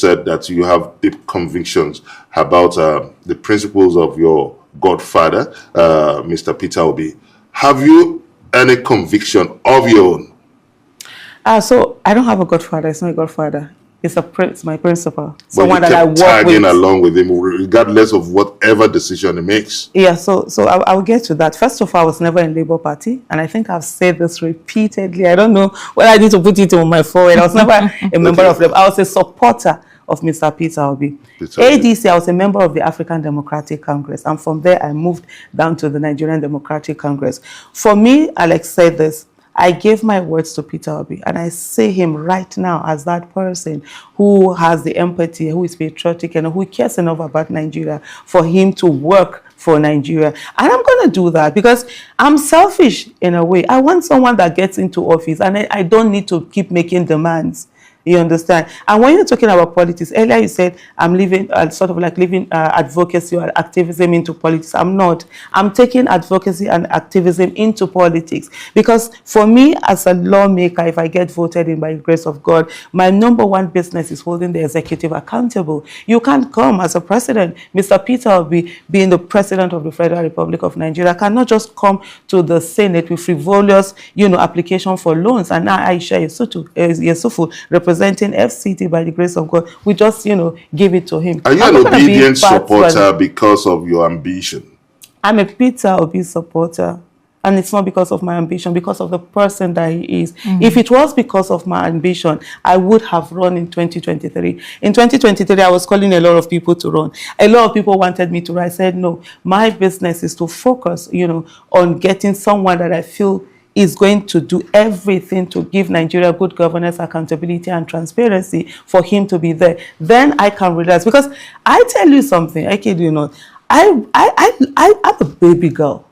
said that you have deep convictions about the principles of your godfather, Mr. Peter Obi. Have you any conviction of your own? So I don't have a godfather. It's not a godfather. It's my principal. Someone that I work tagging with. Along with him, regardless of whatever decision he makes. Yeah, so I'll get to that. First of all, I was never in Labour Party, and I think I've said this repeatedly. I don't know whether I need to put it on my forehead. I was never a member of them. I was a supporter of Mr. Peter Obi. ADC, I was a member of the African Democratic Congress, and from there I moved down to the Nigerian Democratic Congress. For me, Alex said this, I gave my words to Peter Obi, and I see him right now as that person who has the empathy, who is patriotic, and who cares enough about Nigeria for him to work for Nigeria. And I'm going to do that because I'm selfish in a way. I want someone that gets into office, and I don't need to keep making demands. You understand? And when you're talking about politics, earlier you said I'm leaving, sort of like leaving advocacy or activism into politics. I'm not. I'm taking advocacy and activism into politics because for me as a lawmaker, if I get voted in by the grace of God, my #1 business is holding the executive accountable. You can't come as a president. Mr. Peter Obi, being the president of the Federal Republic of Nigeria, cannot just come to the Senate with frivolous, application for loans. And now Aisha Yesufu, representing FCT by the grace of God, we just, give it to him. Are you an obedient supporter because of your ambition? I'm a Peter Obi supporter. And it's not because of my ambition, because of the person that he is. If it was because of my ambition, I would have run in 2023. In 2023, I was calling a lot of people to run. A lot of people wanted me to run. I said, no, my business is to focus, on getting someone that I feel is going to do everything to give Nigeria good governance, accountability, and transparency for him to be there. Then I can realize, because I tell you something, I kid you not, I'm a baby girl.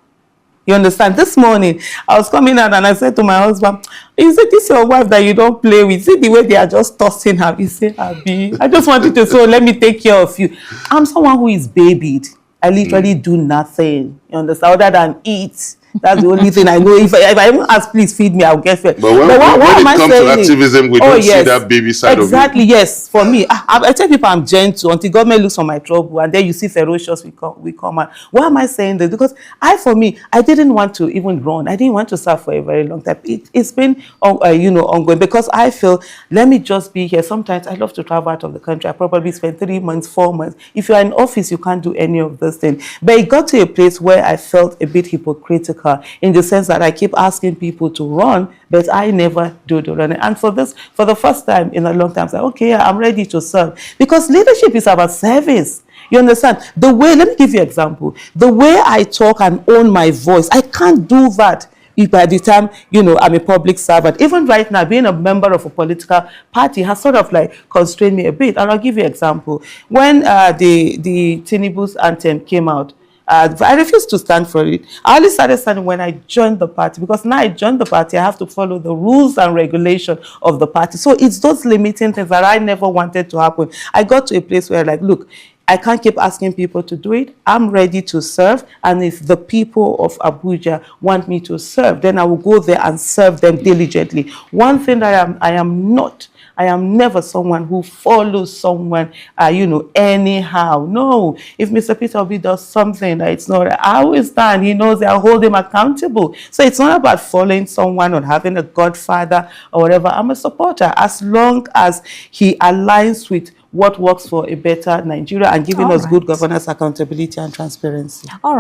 You understand? This morning, I was coming out and I said to my husband, is it this your wife that you don't play with? See the way they are just tossing her? He said, Abi, I just wanted to say, let me take care of you. I'm someone who is babied. I literally do nothing, you understand, other than eat. That's the only thing I know. If I even ask, please feed me, I'll get fed. But when it comes to activism, we don't see that baby side of you. Exactly, yes. For me, I tell people I'm gentle until government looks for my trouble, and then you see ferocious, we come out. Why am I saying this? Because for me, I didn't want to even run. I didn't want to serve for a very long time. It's been, ongoing, because I feel, let me just be here. Sometimes I love to travel out of the country. I probably spend 3 months, 4 months. If you're in office, you can't do any of those things. But it got to a place where I felt a bit hypocritical, in the sense that I keep asking people to run, but I never do the running. And for the first time in a long time, I said, okay, I'm ready to serve. Because leadership is about service. You understand? The way, let me give you an example. The way I talk and own my voice, I can't do that by the time, I'm a public servant. Even right now, being a member of a political party has sort of like constrained me a bit. And I'll give you an example. When the Tinubu's anthem came out, I refused to stand for it. I only started standing when I joined the party, because now I joined the party, I have to follow the rules and regulation of the party. So it's those limiting things that I never wanted to happen. I got to a place where, like, look, I can't keep asking people to do it. I'm ready to serve. And if the people of Abuja want me to serve, then I will go there and serve them diligently. One thing that I am never someone who follows someone, anyhow. No, if Mr. Peter Obi does something that it's not, I always stand. He knows I'll hold him accountable. So it's not about following someone or having a godfather or whatever. I'm a supporter as long as he aligns with what works for a better Nigeria and giving us good governance, accountability, and transparency. All right.